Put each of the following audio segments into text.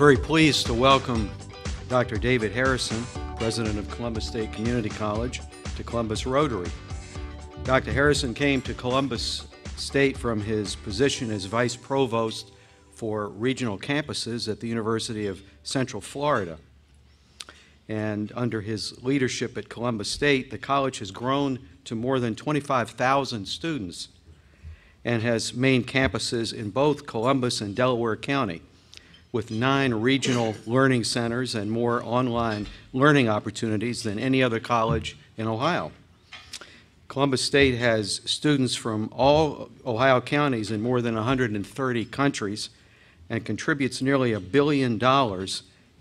very pleased to welcome Dr. David Harrison, President of Columbus State Community College, to ColumbusRotary. Dr. Harrison came to Columbus State from his position as Vice Provost for regional campuses at the University of Central Florida. And under his leadership at Columbus State, the college has grown to more than 25,000 students and has main campuses in both Columbus and Delaware County, with 9 regional learning centers and more online learning opportunities than any other college in Ohio. Columbus State has students from all Ohio counties in more than 130 countries and contributes nearly $1 billion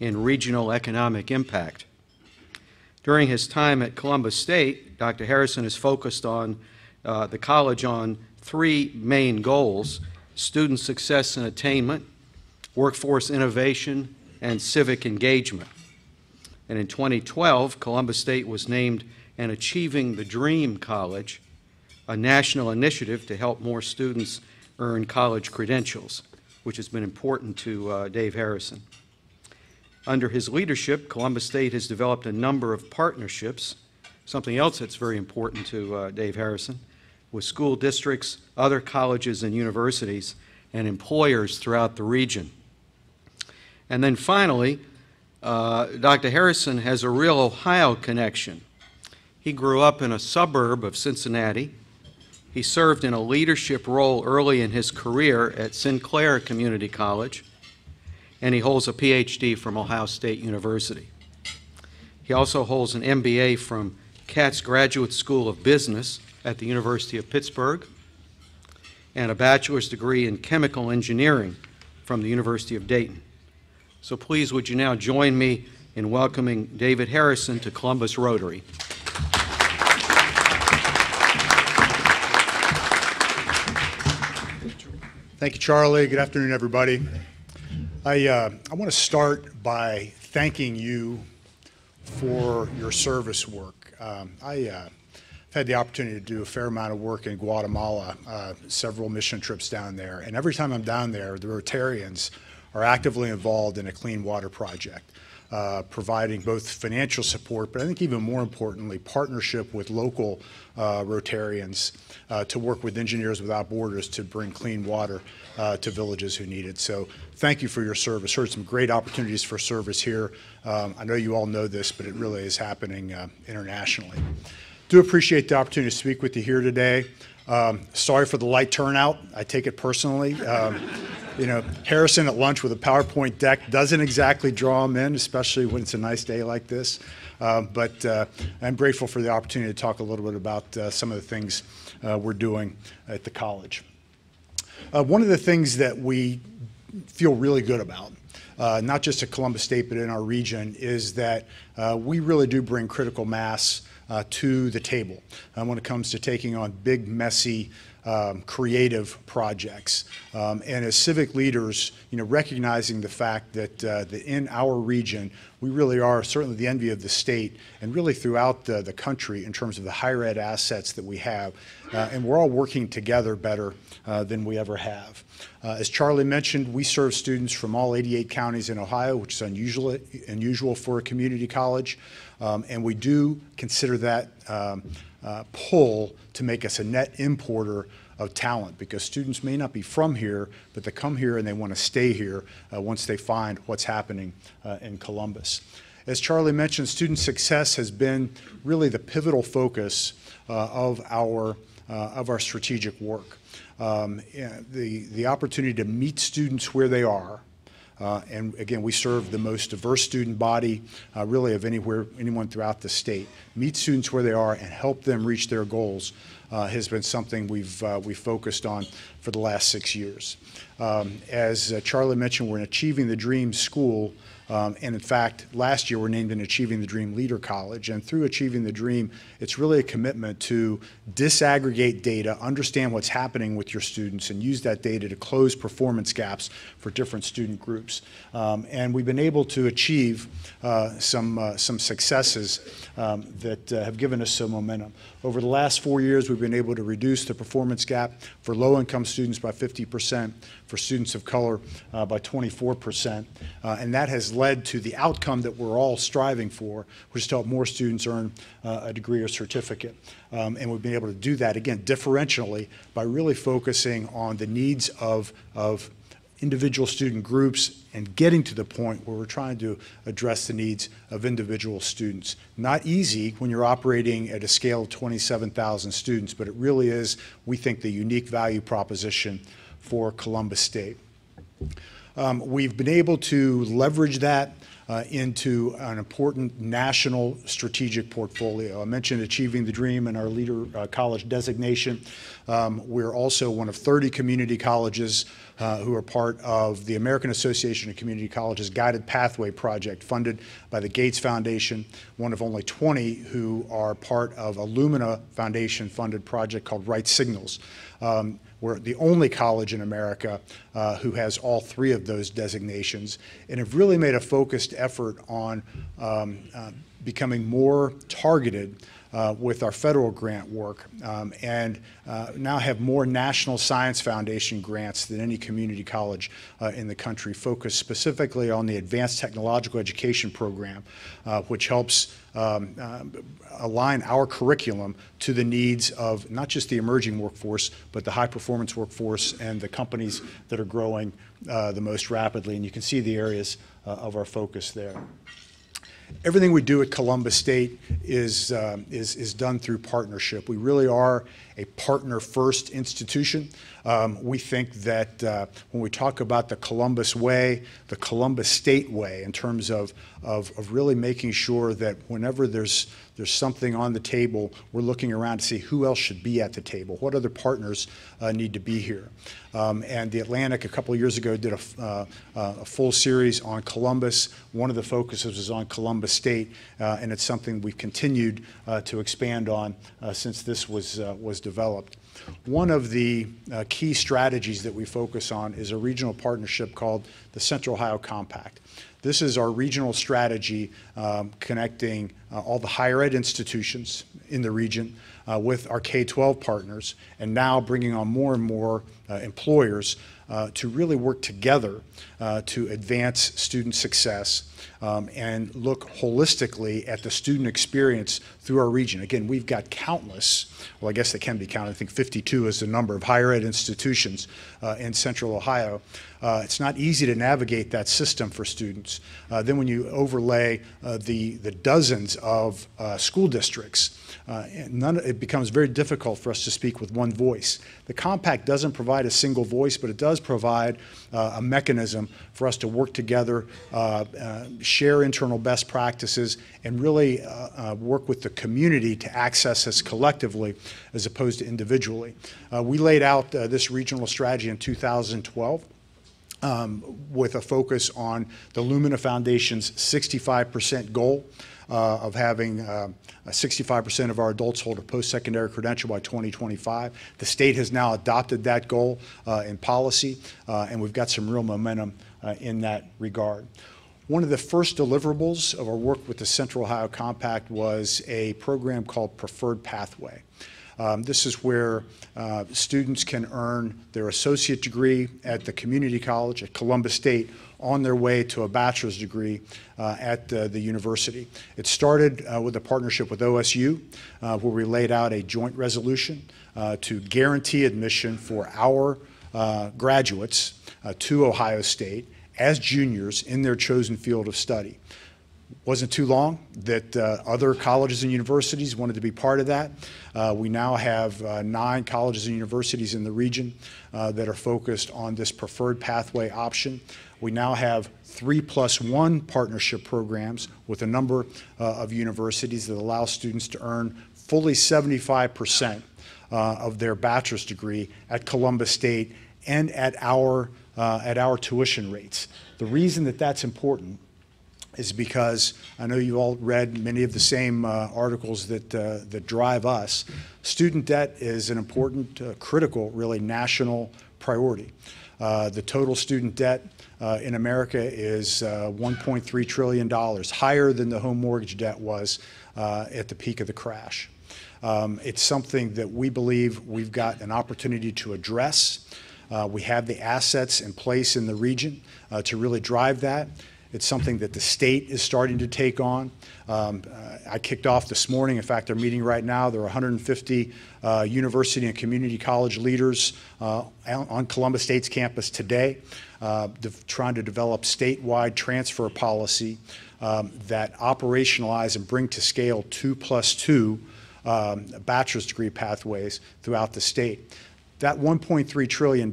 in regional economic impact. During his time at Columbus State, Dr. Harrison has focused on the college on 3 main goals: student success and attainment, workforce innovation, and civic engagement. And in 2012, Columbus State was named an Achieving the Dream College, a national initiative to help more students earn college credentials, which has been important to Dave Harrison. Under his leadership, Columbus State has developed a number of partnerships, something else that's very important to Dave Harrison, with school districts, other colleges and universities, and employers throughout the region. And then finally, Dr. Harrison has a real Ohio connection. He grew up in a suburb of Cincinnati. He served in a leadership role early in his career at Sinclair Community College, and he holds a PhD from Ohio State University. He also holds an MBA from Katz Graduate School of Business at the University of Pittsburgh and a bachelor's degree in chemical engineering from the University of Dayton. So please, would you now join me in welcoming David Harrison to ColumbusRotary. Thank you, Charlie. Good afternoon, everybody. I want to start by thanking you for your service work. I've had the opportunity to do a fair amount of work in Guatemala, several mission trips down there, and every time I'm down there, the Rotarians are actively involved in a clean water project, providing both financial support, but I think even more importantly, partnership with local Rotarians to work with Engineers Without Borders to bring clean water to villages who need it. So thank you for your service. Heard some great opportunities for service here. I know you all know this, but it really is happening internationally. Do appreciate the opportunity to speak with you here today. Sorry for the light turnout. I take it personally. You know, Harrison at lunch with a PowerPoint deck doesn't exactly draw them in, especially when it's a nice day like this. But I'm grateful for the opportunity to talk a little bit about some of the things we're doing at the college. One of the things that we feel really good about, not just at Columbus State, but in our region, is that we really do bring critical mass to the table when it comes to taking on big, messy, creative projects. And as civic leaders, you know, recognizing the fact that in our region, we really are certainly the envy of the state and really throughout the country in terms of the higher ed assets that we have. And we're all working together better than we ever have. As Charlie mentioned, we serve students from all 88 counties in Ohio, which is unusual for a community college. And we do consider that pull to make us a net importer of talent, because students may not be from here, but they come here and they want to stay here once they find what's happening in Columbus. As Charlie mentioned, student success has been really the pivotal focus of our strategic work. The opportunity to meet students where they are, and again, we serve the most diverse student body really of anyone throughout the state. Meet students where they are and help them reach their goals has been something we've focused on for the last 6 years. As Charlie mentioned, we're an Achieving the Dream school. And in fact, last year we're named an Achieving the Dream Leader College. And through Achieving the Dream, it's really a commitment to disaggregate data, understand what's happening with your students, and use that data to close performance gaps for different student groups. And we've been able to achieve some successes that have given us some momentum. Over the last 4 years, we've been able to reduce the performance gap for low-income students by 50%, for students of color by 24%. And that has led to the outcome that we're all striving for, which is to help more students earn a degree or certificate. And we've been able to do that, again, differentially by really focusing on the needs of individual student groups and getting to the point where we're trying to address the needs of individual students. Not easy when you're operating at a scale of 27,000 students, but it really is, we think, the unique value proposition for Columbus State. We've been able to leverage that into an important national strategic portfolio. I mentioned achieving the dream and our leader college designation. We're also one of 30 community colleges who are part of the American Association of Community Colleges Guided Pathway Project, funded by the Gates Foundation, one of only 20 who are part of a Lumina Foundation-funded project called Right Signals. We're the only college in America who has all three of those designations, and have really made a focused effort on becoming more targeted with our federal grant work, and now have more National Science Foundation grants than any community college in the country, focused specifically on the Advanced Technological Education Program, which helps align our curriculum to the needs of not just the emerging workforce, but the high-performance workforce and the companies that are growing the most rapidly. And you can see the areas of our focus there. Everything we do at Columbus State is done through partnership. We really are a partner-first institution. We think that when we talk about the Columbus way, the Columbus State way, in terms of really making sure that whenever there's something on the table, we're looking around to see who else should be at the table, what other partners need to be here. And the Atlantic a couple of years ago did a full series on Columbus. One of the focuses was on Columbus State, and it's something we've continued to expand on since this was developed. One of the key strategies that we focus on is a regional partnership called the Central Ohio Compact. This is our regional strategy connecting all the higher ed institutions in the region with our K-12 partners, and now bringing on more and more employers to really work together to advance student success and look holistically at the student experience through our region. Again, we've got countless, well, I guess they can be counted, I think 52 is the number of higher ed institutions in Central Ohio. It's not easy to navigate that system for students. Then when you overlay the dozens of school districts, it becomes very difficult for us to speak with one voice. The compact doesn't provide a single voice, but it does provide a mechanism for us to work together, share internal best practices, and really work with the community to access us collectively as opposed to individually. We laid out this regional strategy in 2012. With a focus on the Lumina Foundation's 65% goal of having 65% of our adults hold a post-secondary credential by 2025. The state has now adopted that goal in policy, and we've got some real momentum in that regard. One of the first deliverables of our work with the Central Ohio Compact was a program called Preferred Pathway. This is where students can earn their associate degree at the community college at Columbus State on their way to a bachelor's degree at the university. It started with a partnership with OSU, where we laid out a joint resolution to guarantee admission for our graduates to Ohio State as juniors in their chosen field of study. Wasn't too long that other colleges and universities wanted to be part of that. We now have 9 colleges and universities in the region that are focused on this preferred pathway option. We now have 3+1 partnership programs with a number of universities that allow students to earn fully 75% of their bachelor's degree at Columbus State and at our tuition rates. The reason that that's important is because I know you all read many of the same articles that drive us. Student debt is an important, critical, really national priority. The total student debt in America is $1.3 trillion, higher than the home mortgage debt was at the peak of the crash. It's something that we believe we've got an opportunity to address. We have the assets in place in the region to really drive that. It's something that the state is starting to take on. I kicked off this morning. In fact, they're meeting right now. There are 150 university and community college leaders on Columbus State's campus today trying to develop statewide transfer policy that operationalize and bring to scale 2+2 bachelor's degree pathways throughout the state. That $1.3 trillion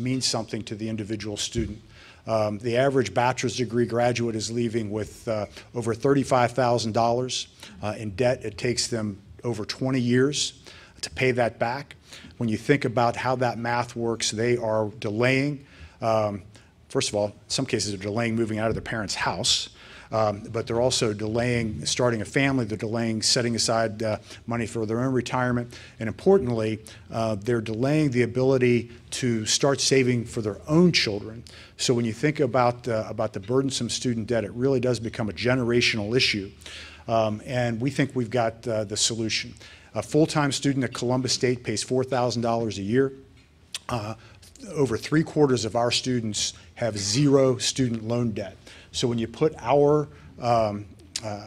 means something to the individual student. The average bachelor's degree graduate is leaving with over $35,000 in debt. It takes them over 20 years to pay that back. When you think about how that math works, they are delaying, first of all, in some cases they're delaying moving out of their parents' house. But they're also delaying starting a family. They're delaying setting aside money for their own retirement. And importantly, they're delaying the ability to start saving for their own children. So when you think about the burdensome student debt, it really does become a generational issue. And we think we've got the solution. A full-time student at Columbus State pays $4,000 a year. Over 3/4 of our students have zero student loan debt. So when you put our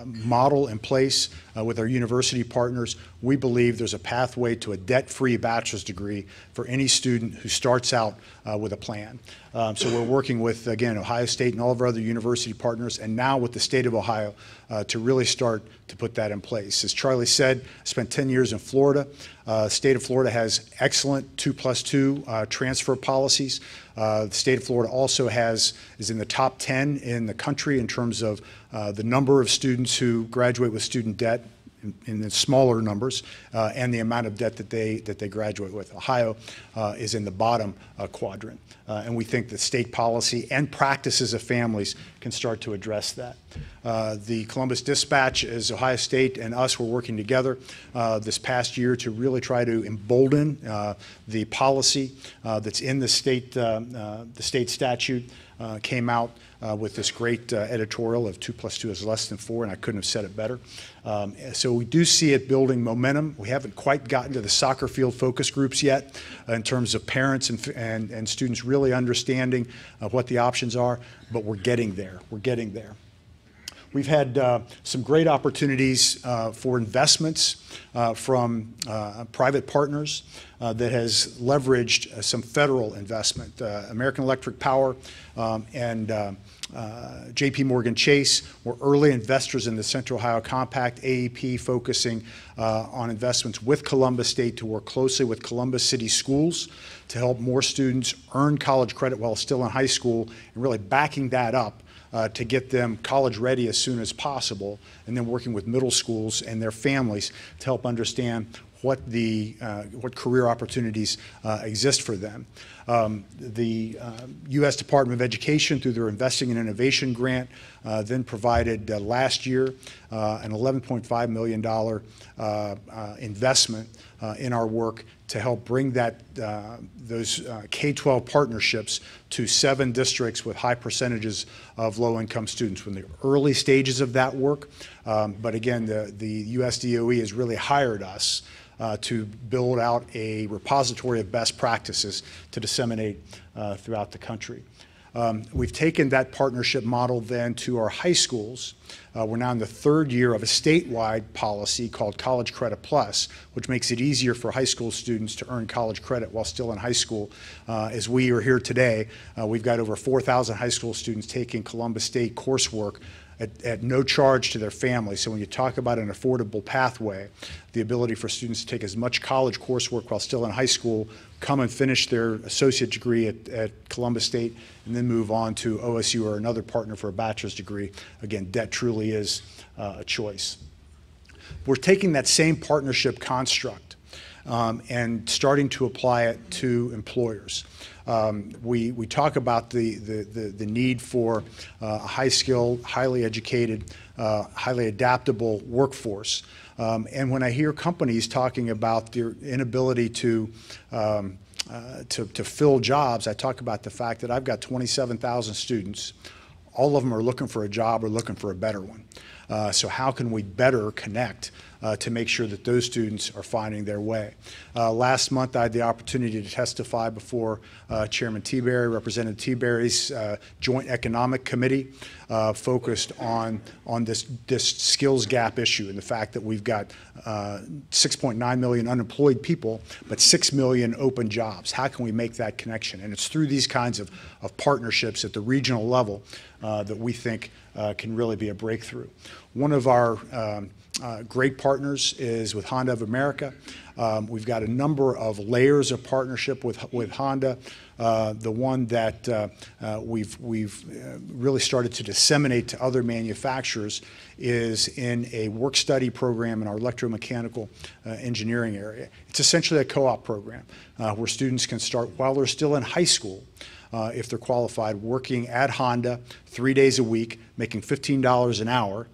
model in place with our university partners, we believe there's a pathway to a debt-free bachelor's degree for any student who starts out with a plan. So we're working with, again, Ohio State and all of our other university partners, and now with the state of Ohio to really start to put that in place. As Charlie said, I spent 10 years in Florida. The state of Florida has excellent 2+2 transfer policies. The state of Florida also is in the top 10 in the country in terms of the number of students who graduate with student debt in the smaller numbers and the amount of debt that they graduate with. Ohio is in the bottom quadrant, and we think that state policy and practices of families can start to address that. The Columbus Dispatch, as Ohio State and us were working together this past year to really try to embolden the policy that's in the state statute, came out with this great editorial of 2+2 is less than 4, and I couldn't have said it better. So we do see it building momentum. We haven't quite gotten to the soccer field focus groups yet in terms of parents and students really understanding what the options are, but we're getting there. We're getting there. We've had some great opportunities for investments from private partners that has leveraged some federal investment. American Electric Power and JP Morgan Chase were early investors in the Central Ohio Compact, AEP focusing on investments with Columbus State to work closely with Columbus City Schools to help more students earn college credit while still in high school, and really backing that up to get them college ready as soon as possible, and then working with middle schools and their families to help understand what career opportunities exist for them. The U.S. Department of Education, through their Investing in Innovation grant, then provided last year an $11.5 million investment in our work to help bring those K-12 partnerships to 7 districts with high percentages of low-income students. We're in the early stages of that work, but again, the USDOE has really hired us to build out a repository of best practices to disseminate throughout the country. We've taken that partnership model then to our high schools. We're now in the 3rd year of a statewide policy called College Credit Plus, which makes it easier for high school students to earn college credit while still in high school. As we are here today, we've got over 4,000 high school students taking Columbus State coursework at no charge to their family. So when you talk about an affordable pathway, the ability for students to take as much college coursework while still in high school, come and finish their associate degree at Columbus State, and then move on to OSU or another partner for a bachelor's degree. Again, debt truly is a choice. We're taking that same partnership construct and starting to apply it to employers. We talk about the need for a high-skilled, highly educated, highly adaptable workforce. And when I hear companies talking about their inability to fill jobs, I talk about the fact that I've got 27,000 students. All of them are looking for a job or looking for a better one. So how can we better connect to make sure that those students are finding their way? Last month, I had the opportunity to testify before Chairman Teaberry, Representative Teaberry's Joint Economic Committee, focused on this skills gap issue and the fact that we've got 6.9 million unemployed people, but 6 million open jobs. How can we make that connection? And it's through these kinds of partnerships at the regional level that we think can really be a breakthrough. One of our great partners is with Honda of America. We've got a number of layers of partnership with Honda. The one that we've really started to disseminate to other manufacturers is in a work-study program in our electromechanical engineering area. It's essentially a co-op program where students can start while they're still in high school, if they're qualified, working at Honda 3 days a week, making $15 an hour,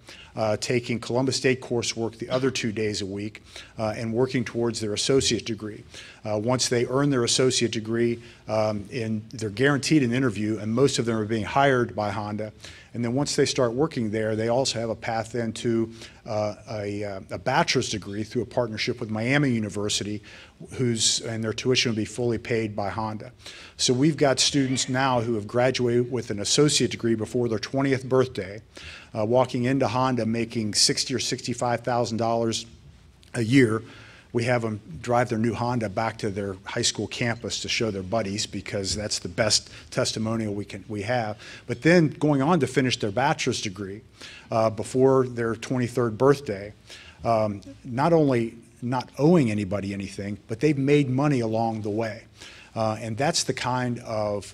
taking Columbus State coursework the other 2 days a week, and working towards their associate degree. Once they earn their associate degree, they're guaranteed an interview, and most of them are being hired by Honda. And then once they start working there, they also have a path into a bachelor's degree through a partnership with Miami University, and their tuition will be fully paid by Honda. So we've got students now who have graduated with an associate degree before their 20th birthday, walking into Honda making $60,000 or $65,000 a year. We have them drive their new Honda back to their high school campus to show their buddies, because that's the best testimonial we have. But then going on to finish their bachelor's degree before their 23rd birthday, not only not owing anybody anything, but they've made money along the way. And that's the kind of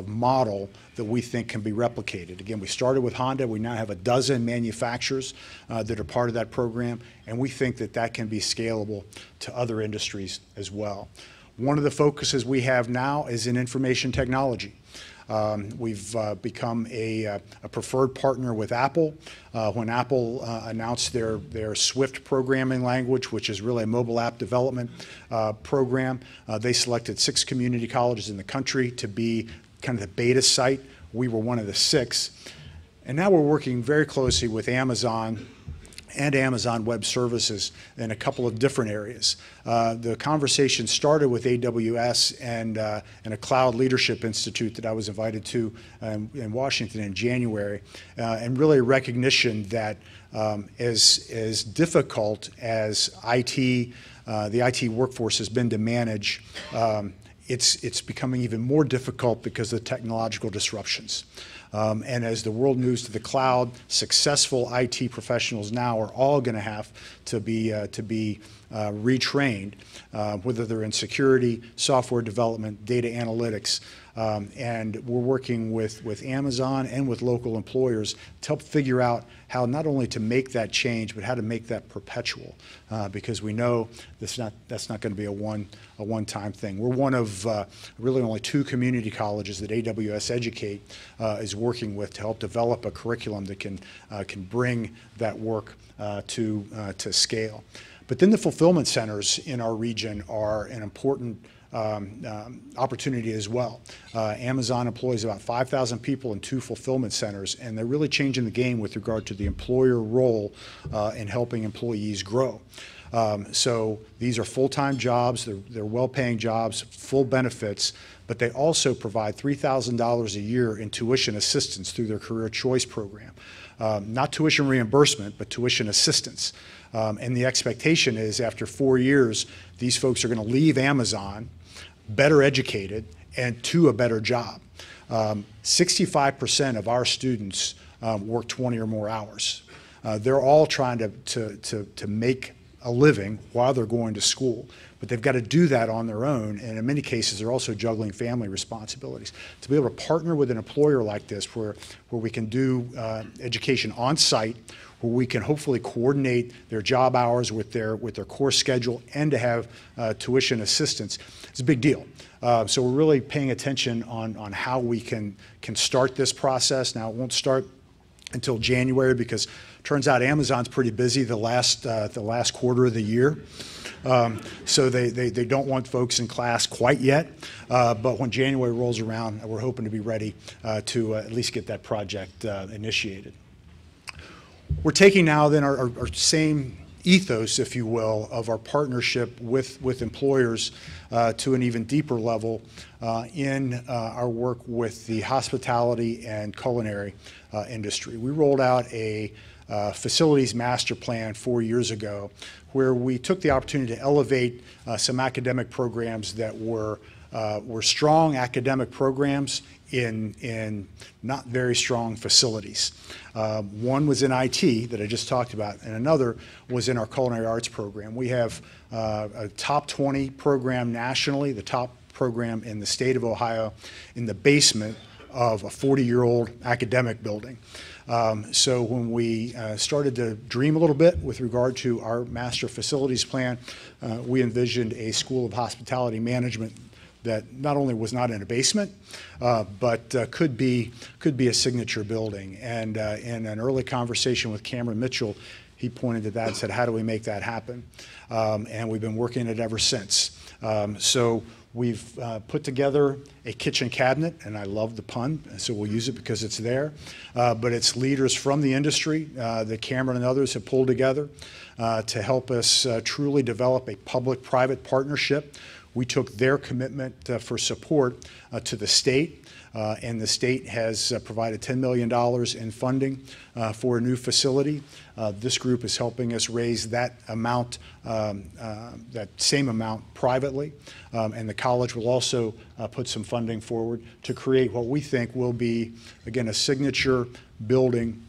model that we think can be replicated. Again, we started with Honda. We now have a dozen manufacturers that are part of that program, and we think that that can be scalable to other industries as well. One of the focuses we have now is in information technology. We've become a preferred partner with Apple. When Apple announced their Swift programming language, which is really a mobile app development program, they selected 6 community colleges in the country to be kind of the beta site. We were one of the 6. And now we're working very closely with Amazon and Amazon Web Services in a couple of different areas. The conversation started with AWS and a Cloud Leadership Institute that I was invited to in Washington in January, and really a recognition that as difficult as the IT workforce has been to manage, it's becoming even more difficult because of the technological disruptions. And as the world moves to the cloud, successful IT professionals now are all going to have to be retrained, whether they're in security, software development, data analytics. And we're working with Amazon and with local employers to help figure out how not only to make that change, but how to make that perpetual, because we know that's not going to be a one-time thing. We're one of really only 2 community colleges that AWS Educate is working with to help develop a curriculum that can bring that work to scale. But then the fulfillment centers in our region are an important opportunity as well. Amazon employs about 5,000 people in 2 fulfillment centers, and they're really changing the game with regard to the employer role in helping employees grow. So these are full-time jobs, they're well-paying jobs, full benefits, but they also provide $3,000 a year in tuition assistance through their Career Choice program. Not tuition reimbursement, but tuition assistance. And the expectation is after 4 years, these folks are going to leave Amazon better educated and to a better job. 65% of our students work 20 or more hours. They're all trying to make a living while they're going to school, but they've got to do that on their own, and in many cases they're also juggling family responsibilities. To be able to partner with an employer like this where we can do education on site, where we can hopefully coordinate their job hours with their course schedule, and to have tuition assistance, it's a big deal. So we're really paying attention on how we can start this process. Now, it won't start until January because it turns out Amazon's pretty busy the last quarter of the year. So they don't want folks in class quite yet, but when January rolls around, we're hoping to be ready to at least get that project initiated. We're taking now then our same ethos, if you will, of our partnership with employers to an even deeper level in our work with the hospitality and culinary industry. We rolled out a facilities master plan 4 years ago where we took the opportunity to elevate some academic programs that were strong academic programs in not very strong facilities. One was in IT that I just talked about, and another was in our culinary arts program. We have a top 20 program nationally, the top program in the state of Ohio, in the basement of a 40-year-old academic building. So when we started to dream a little bit with regard to our master facilities plan, we envisioned a School of Hospitality Management that not only was not in a basement, but could be a signature building. And in an early conversation with Cameron Mitchell, he pointed to that and said, how do we make that happen? And we've been working it ever since. So we've put together a kitchen cabinet, and I love the pun, so we'll use it because it's there. But it's leaders from the industry that Cameron and others have pulled together to help us truly develop a public-private partnership. We took their commitment for support to the state, and the state has provided $10 million in funding for a new facility. This group is helping us raise that amount, that same amount privately, and the college will also put some funding forward to create what we think will be, again, a signature building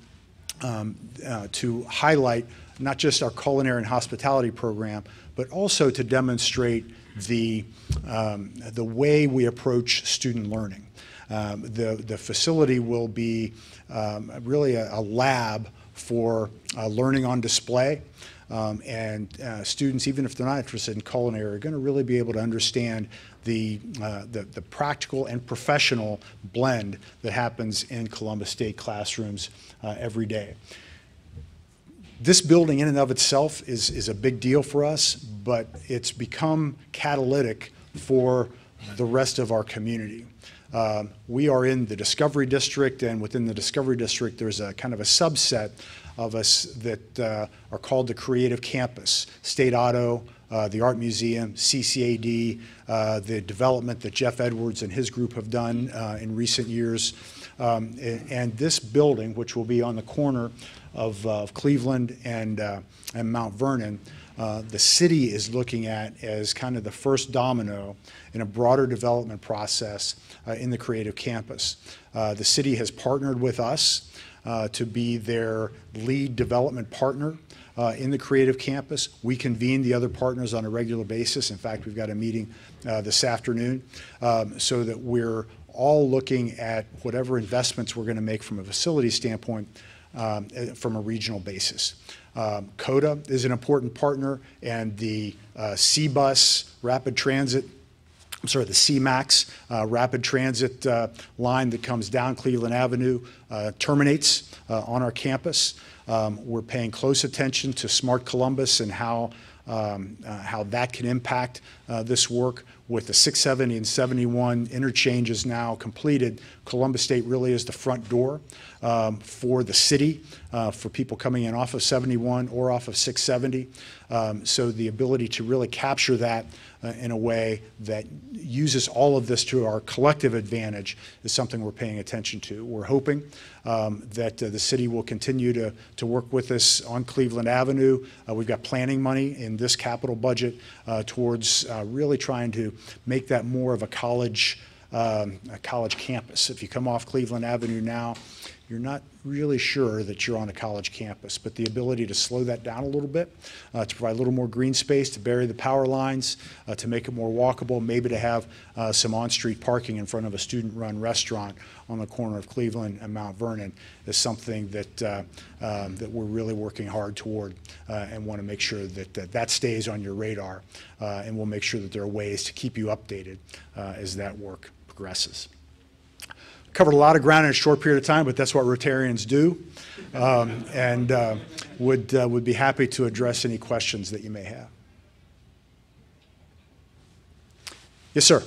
to highlight not just our culinary and hospitality program, but also to demonstrate the way we approach student learning. The facility will be really a lab for learning on display, and students, even if they're not interested in culinary, are going to really be able to understand the practical and professional blend that happens in Columbus State classrooms every day. This building in and of itself is a big deal for us, but it's become catalytic for the rest of our community. We are in the Discovery District, and within the Discovery District there's a kind of a subset of us that are called the Creative Campus. State Auto, the Art Museum, CCAD, the development that Jeff Edwards and his group have done in recent years. And this building, which will be on the corner of Cleveland and Mount Vernon, the city is looking at as kind of the first domino in a broader development process in the Creative Campus. The city has partnered with us to be their lead development partner in the Creative Campus. We convene the other partners on a regular basis. In fact, we've got a meeting this afternoon so that we're all looking at whatever investments we're going to make from a facility standpoint from a regional basis. CODA is an important partner, and the C-Bus rapid transit, the CMAX rapid transit line that comes down Cleveland Avenue terminates on our campus. We're paying close attention to Smart Columbus and how that can impact this work. With the 670 and 71 interchanges now completed, Columbus State really is the front door for the city, for people coming in off of 71 or off of 670. So the ability to really capture that in a way that uses all of this to our collective advantage is something we're paying attention to. We're hoping that the city will continue to work with us on Cleveland Avenue. We've got planning money in this capital budget towards really trying to make that more of a college campus. If you come off Cleveland Avenue now, you're not really sure that you're on a college campus, but the ability to slow that down a little bit, to provide a little more green space, to bury the power lines, to make it more walkable, maybe to have some on-street parking in front of a student-run restaurant on the corner of Cleveland and Mount Vernon is something that that we're really working hard toward and want to make sure that that stays on your radar, and we'll make sure that there are ways to keep you updated as that work progresses. Covered a lot of ground in a short period of time, but that's what Rotarians do, and would be happy to address any questions that you may have. Yes, sir.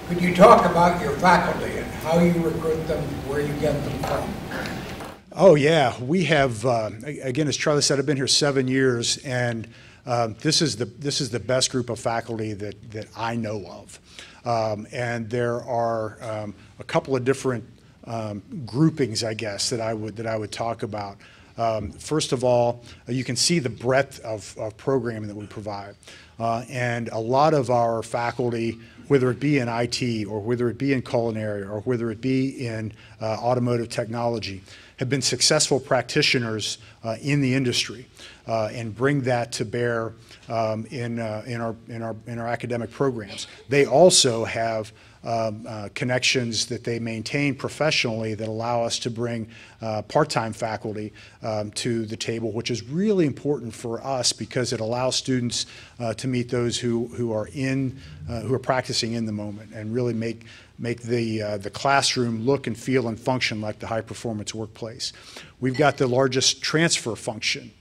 Could you talk about your faculty and how you recruit them, where you get them from? Oh yeah, we have. Again, as Charlie said, I've been here 7 years, and this is the best group of faculty that I know of. And there are a couple of different groupings, I guess, that I would talk about. First of all, you can see the breadth of programming that we provide, and a lot of our faculty, whether it be in IT or whether it be in culinary or whether it be in automotive technology, have been successful practitioners in the industry and bring that to bear in our academic programs. They also have connections that they maintain professionally that allow us to bring part-time faculty to the table, which is really important for us because it allows students to meet those who are practicing in the moment and really make the classroom look and feel and function like the high-performance workplace. We've got the largest transfer function,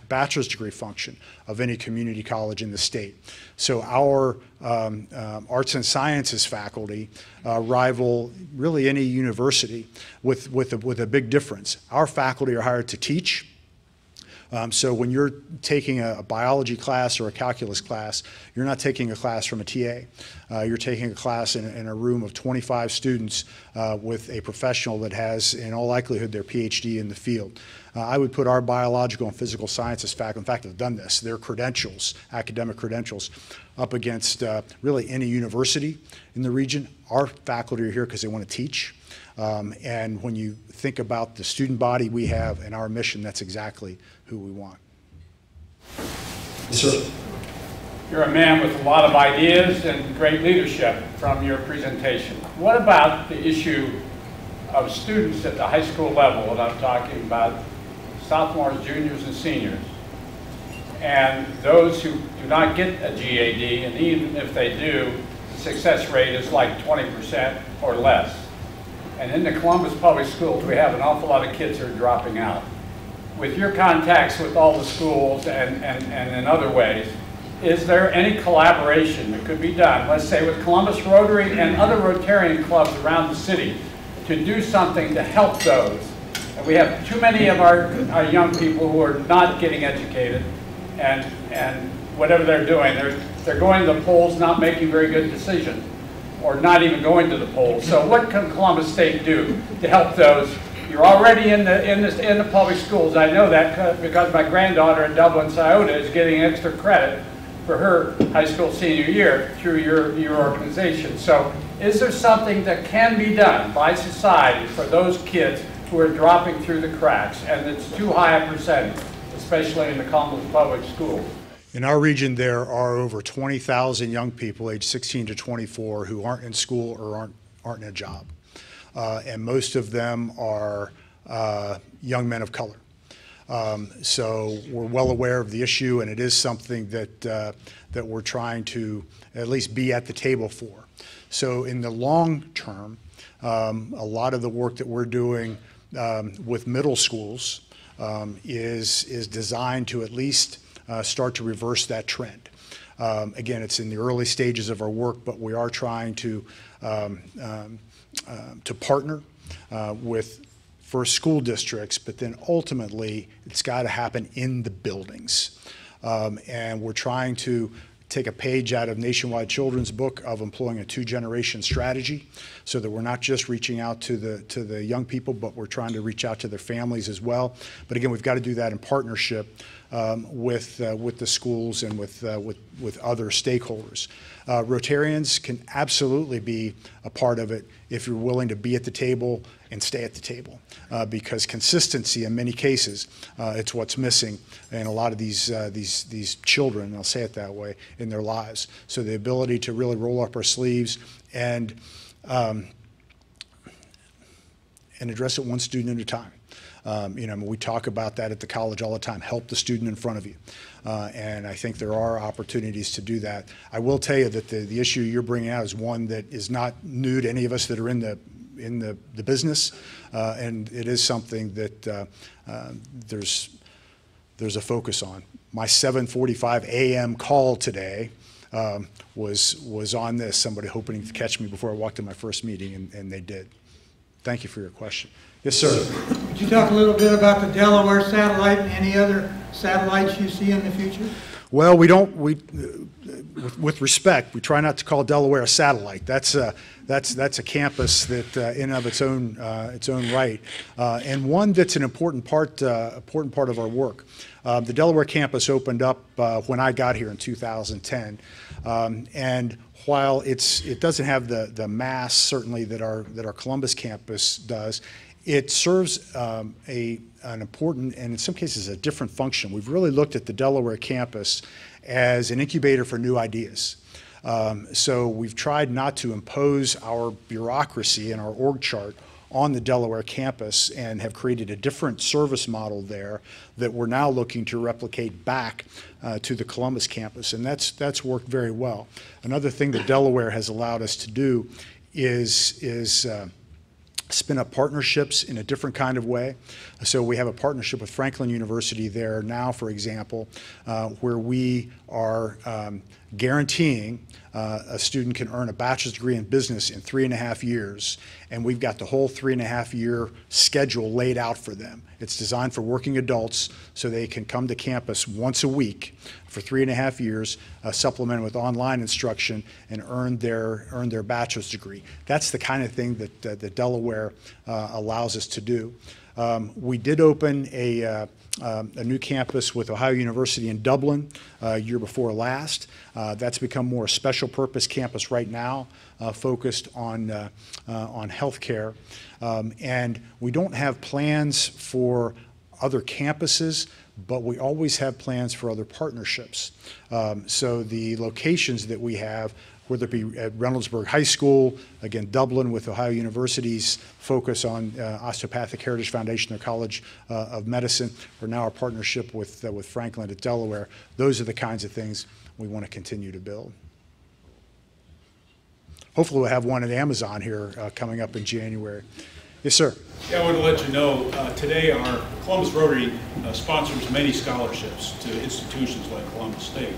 bachelor's degree function of any community college in the state. So our arts and sciences faculty rival really any university with a big difference. Our faculty are hired to teach. So when you're taking a biology class or a calculus class, you're not taking a class from a TA. You're taking a class in a room of 25 students with a professional that has, in all likelihood, their PhD in the field. I would put our biological and physical sciences faculty, in fact, have done this, their credentials, academic credentials, up against really any university in the region. Our faculty are here because they want to teach. And when you think about the student body we have and our mission, that's exactly who we want. Yes, sir. You're a man with a lot of ideas and great leadership from your presentation. What about the issue of students at the high school level, and I'm talking about sophomores, juniors, and seniors, and those who do not get a GAD, and even if they do, the success rate is like 20% or less. And in the Columbus Public Schools, we have an awful lot of kids who are dropping out. With your contacts with all the schools and in other ways, is there any collaboration that could be done, let's say with ColumbusRotary and other Rotarian clubs around the city, to do something to help those? And we have too many of our young people who are not getting educated, and whatever they're doing, they're going to the polls not making very good decisions, or not even going to the polls. So what can Columbus State do to help those? You're already in the public schools. I know that because my granddaughter in Dublin, Scioto is getting extra credit for her high school senior year through your organization. So is there something that can be done by society for those kids who are dropping through the cracks, and it's too high a percentage, especially in the Columbus Public Schools? In our region, there are over 20,000 young people aged 16 to 24 who aren't in school or aren't in a job. And most of them are young men of color. So we're well aware of the issue, and it is something that we're trying to at least be at the table for. So in the long term, a lot of the work that we're doing with middle schools is designed to at least start to reverse that trend. Again, it's in the early stages of our work, but we are trying to partner with first school districts, but then ultimately it's got to happen in the buildings. And we're trying to take a page out of Nationwide Children's book of employing a two-generation strategy, so that we're not just reaching out to the young people, but we're trying to reach out to their families as well. But again, we've got to do that in partnership with the schools and with other stakeholders. Rotarians can absolutely be a part of it if you're willing to be at the table and stay at the table, because consistency in many cases, it's what's missing in a lot of these children, I'll say it that way, in their lives. So the ability to really roll up our sleeves and address it one student at a time. We talk about that at the college all the time, help the student in front of you. And I think there are opportunities to do that. I will tell you that the issue you're bringing out is one that is not new to any of us that are in the business, and it is something that there's a focus on. My 7:45 a.m. call today was on this, somebody hoping to catch me before I walked in my first meeting, and they did. Thank you for your question. Yes, sir. Could you talk a little bit about the Delaware satellite and any other satellites you see in the future? Well, with respect, we try not to call Delaware a satellite. That's a campus that, in and of its own right, and one that's an important part of our work. The Delaware campus opened up when I got here in 2010, and while it doesn't have the mass certainly that our Columbus campus does, it serves an important and in some cases a different function. We've really looked at the Delaware campus as an incubator for new ideas. So we've tried not to impose our bureaucracy and our org chart on the Delaware campus and have created a different service model there that we're now looking to replicate back to the Columbus campus, and that's worked very well. Another thing that Delaware has allowed us to do is spin up partnerships in a different kind of way. So we have a partnership with Franklin University there now, for example, where we are guaranteeing a student can earn a bachelor's degree in business in 3.5 years, and we've got the whole 3.5-year schedule laid out for them. It's designed for working adults so they can come to campus once a week for 3.5 years, supplemented with online instruction, and earn their bachelor's degree. That's the kind of thing that Delaware allows us to do. We did open a new campus with Ohio University in Dublin year before last. That's become more a special purpose campus right now, focused on healthcare. And we don't have plans for other campuses, but we always have plans for other partnerships. So the locations that we have, whether it be at Reynoldsburg High School, again, Dublin with Ohio University's focus on Osteopathic Heritage Foundation, their College of Medicine, or now our partnership with Franklin at Delaware. Those are the kinds of things we want to continue to build. Hopefully we'll have one at Amazon here coming up in January. Yes, sir. Yeah, I want to let you know, today our ColumbusRotary sponsors many scholarships to institutions like Columbus State.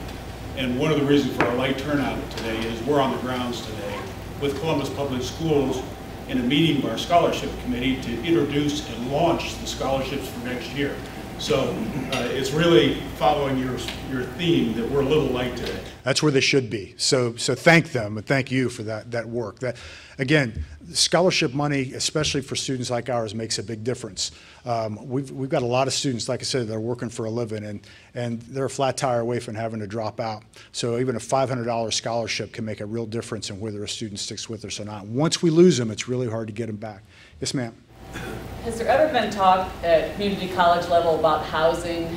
And one of the reasons for our light turnout today is we're on the grounds today with Columbus Public Schools in a meeting of our scholarship committee to introduce and launch the scholarships for next year. So it's really following your theme that we're a little light today. That's where they should be. So thank them and thank you for that work. That, again, scholarship money, especially for students like ours, makes a big difference. We've got a lot of students, like I said, that are working for a living, and they're a flat tire away from having to drop out. So even a $500 scholarship can make a real difference in whether a student sticks with us or not. Once we lose them, it's really hard to get them back. Yes, ma'am. Has there ever been talk at community college level about housing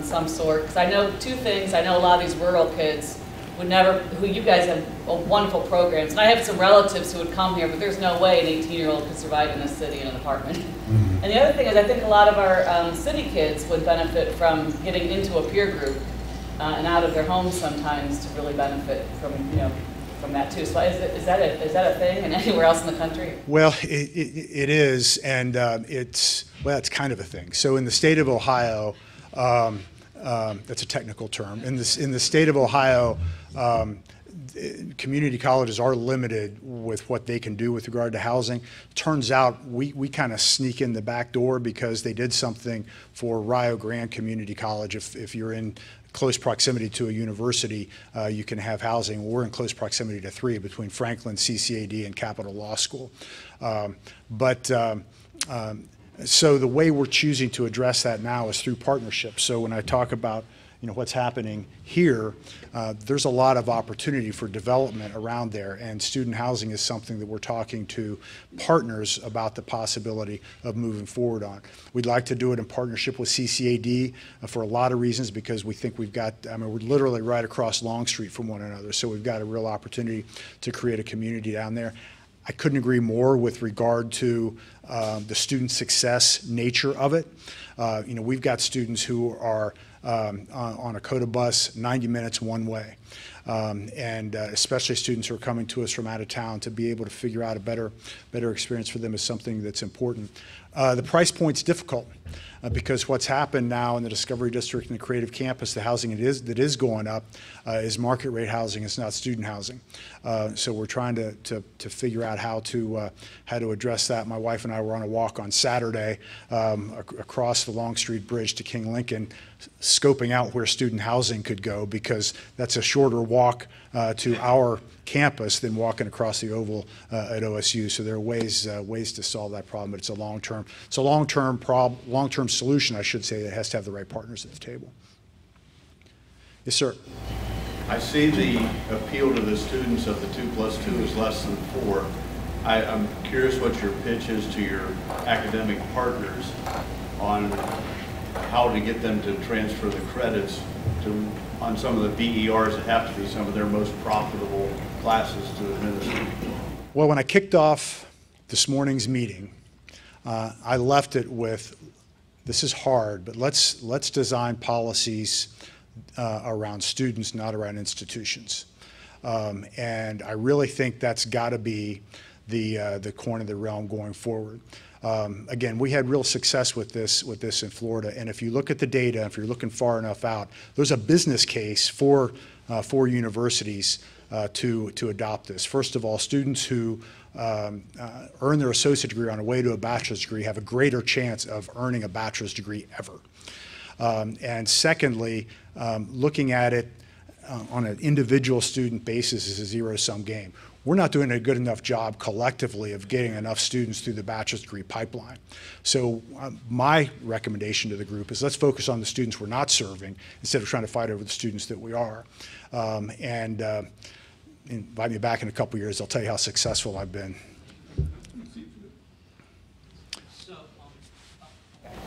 some sort? Because I know two things. I know a lot of these rural kids would never, who you guys have wonderful programs. And I have some relatives who would come here, but there's no way an 18-year-old could survive in this city in an apartment. Mm-hmm. And the other thing is I think a lot of our city kids would benefit from getting into a peer group and out of their homes sometimes to really benefit from, from that too. So is that a thing and anywhere else in the country? Well, it is, and it's kind of a thing. So in the state of Ohio, that's a technical term. In the state of Ohio, community colleges are limited with what they can do with regard to housing. Turns out we kind of sneak in the back door because they did something for Rio Grande Community College. If you're in close proximity to a university, you can have housing. We're in close proximity to 3 between Franklin, CCAD, and Capital Law School. So the way we're choosing to address that now is through partnerships. So when I talk about what's happening here, there's a lot of opportunity for development around there, and student housing is something that we're talking to partners about the possibility of moving forward on. We'd like to do it in partnership with CCAD for a lot of reasons, because we think we've got, we're literally right across Long Street from one another, so we've got a real opportunity to create a community down there. I couldn't agree more with regard to the student success nature of it. We've got students who are on a COTA bus 90 minutes one way. And especially students who are coming to us from out of town, to be able to figure out a better experience for them is something that's important. The price point's difficult because what's happened now in the Discovery District and the Creative Campus, the housing that is going up is market rate housing. It's not student housing. So we're trying to figure out how to address that. My wife and I were on a walk on Saturday across the Long Street Bridge to King Lincoln, scoping out where student housing could go, because that's a shorter walk to our campus than walking across the oval at OSU. So there are ways to solve that problem, but it's a long-term solution, I should say, that has to have the right partners at the table. Yes, sir. I see the appeal to the students of the 2+2 is less than 4. I'm curious what your pitch is to your academic partners on how to get them to transfer the credits on some of the BERs that have to be some of their most profitable classes to administer. Well, when I kicked off this morning's meeting, I left it with, this is hard, but let's design policies around students, not around institutions. And I really think that's got to be the corner of the realm going forward. Again, we had real success with this in Florida, and if you look at the data, if you're looking far enough out, there's a business case for universities to adopt this. First of all, students who earn their associate degree on the way to a bachelor's degree have a greater chance of earning a bachelor's degree ever. And secondly, looking at it on an individual student basis is a zero-sum game. We're not doing a good enough job collectively of getting enough students through the bachelor's degree pipeline. So my recommendation to the group is let's focus on the students we're not serving instead of trying to fight over the students that we are. Invite me back in a couple years, I'll tell you how successful I've been.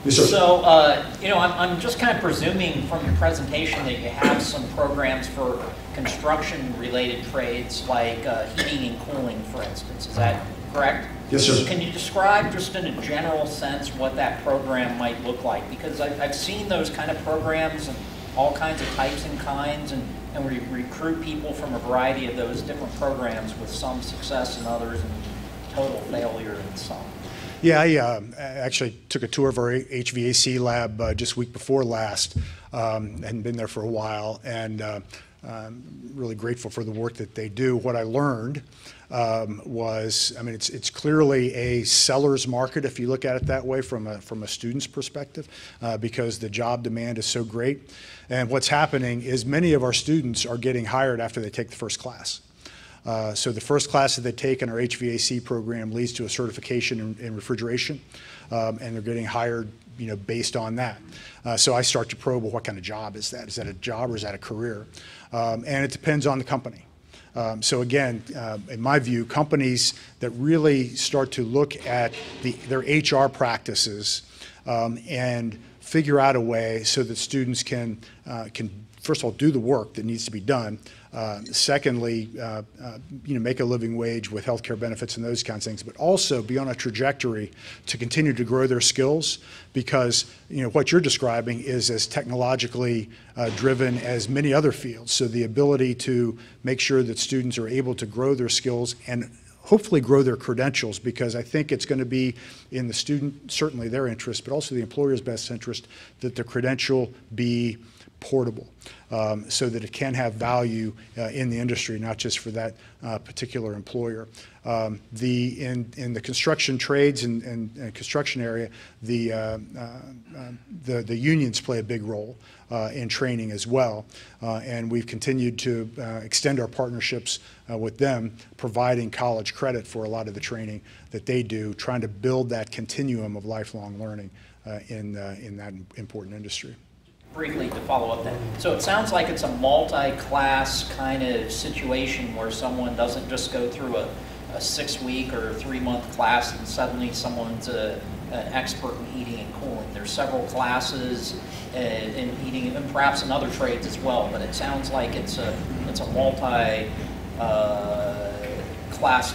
So, I'm just kind of presuming from your presentation that you have some programs for construction-related trades like heating and cooling, for instance. Is that correct? Yes, sir. Can you describe just in a general sense what that program might look like? Because I've seen those kind of programs and all kinds of types and kinds, and we recruit people from a variety of those different programs with some success and others and total failure in some. Yeah, I actually took a tour of our HVAC lab just week before last. Hadn't been there for a while, and really grateful for the work that they do. What I learned was, I mean, it's clearly a seller's market if you look at it that way from a student's perspective, because the job demand is so great. And what's happening is many of our students are getting hired after they take the first class. So the first class that they take in our HVAC program leads to a certification in refrigeration, and they're getting hired, based on that. So I start to probe, well, what kind of job is that? Is that a job or is that a career? And it depends on the company. So again, in my view, companies that really start to look at their HR practices and figure out a way so that students can first of all do the work that needs to be done. Secondly, make a living wage with healthcare benefits and those kinds of things, but also be on a trajectory to continue to grow their skills, because what you're describing is as technologically driven as many other fields. So the ability to make sure that students are able to grow their skills and hopefully grow their credentials, because I think it's going to be in the student, certainly their interest, but also the employer's best interest, that the credential be portable, so that it can have value in the industry, not just for that particular employer. In the construction trades and construction area, the unions play a big role in training as well, and we've continued to extend our partnerships with them, providing college credit for a lot of the training that they do, trying to build that continuum of lifelong learning in that important industry. Briefly to follow up then. So it sounds like it's a multi-class kind of situation where someone doesn't just go through a 6-week or 3-month class and suddenly someone's an expert in heating and cooling. There's several classes in heating and perhaps in other trades as well, but it sounds like it's a multi-class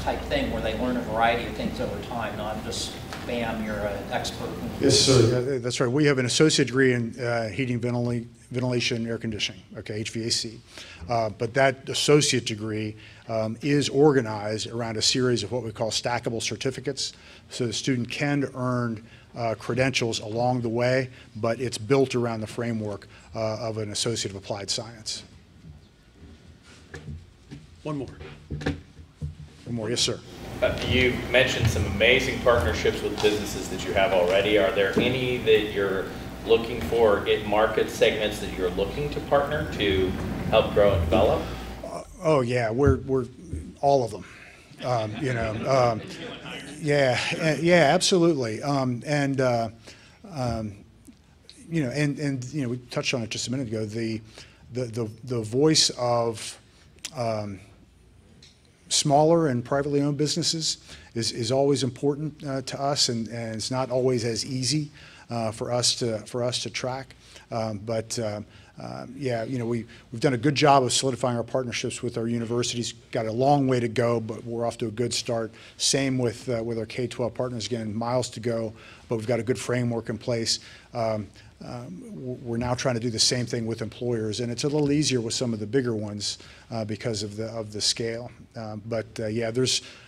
type thing where they learn a variety of things over time, not just bam, you're an expert. Yes, sir. That's right. We have an associate degree in heating, ventilation, air conditioning, okay, HVAC. But that associate degree is organized around a series of what we call stackable certificates. So the student can earn credentials along the way, but it's built around the framework of an associate of applied science. One more. One more, yes, sir. You mentioned some amazing partnerships with businesses that you have already. Are there any that you're looking for, market segments that you're looking to partner to help grow and develop? Oh yeah, we're all of them. Yeah, absolutely. We touched on it just a minute ago. The voice of smaller and privately owned businesses is always important to us, and it's not always as easy for us to track. We've done a good job of solidifying our partnerships with our universities. Got a long way to go, but we're off to a good start. Same with our K-12 partners. Again, miles to go, but we've got a good framework in place. We're now trying to do the same thing with employers, and it's a little easier with some of the bigger ones because of the scale.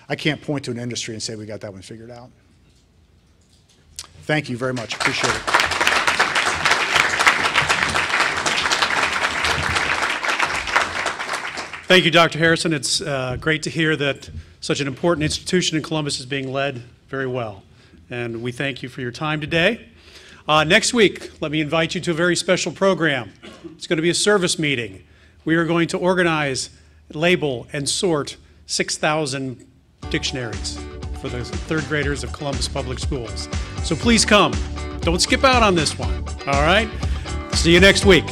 I can't point to an industry and say we got that one figured out. Thank you very much. Appreciate it. Thank you, Dr. Harrison. It's great to hear that such an important institution in Columbus is being led very well. And we thank you for your time today. Next week, let me invite you to a very special program. It's going to be a service meeting. We are going to organize, label, and sort 6,000 dictionaries for the third graders of Columbus Public Schools. So please come. Don't skip out on this one. All right? See you next week.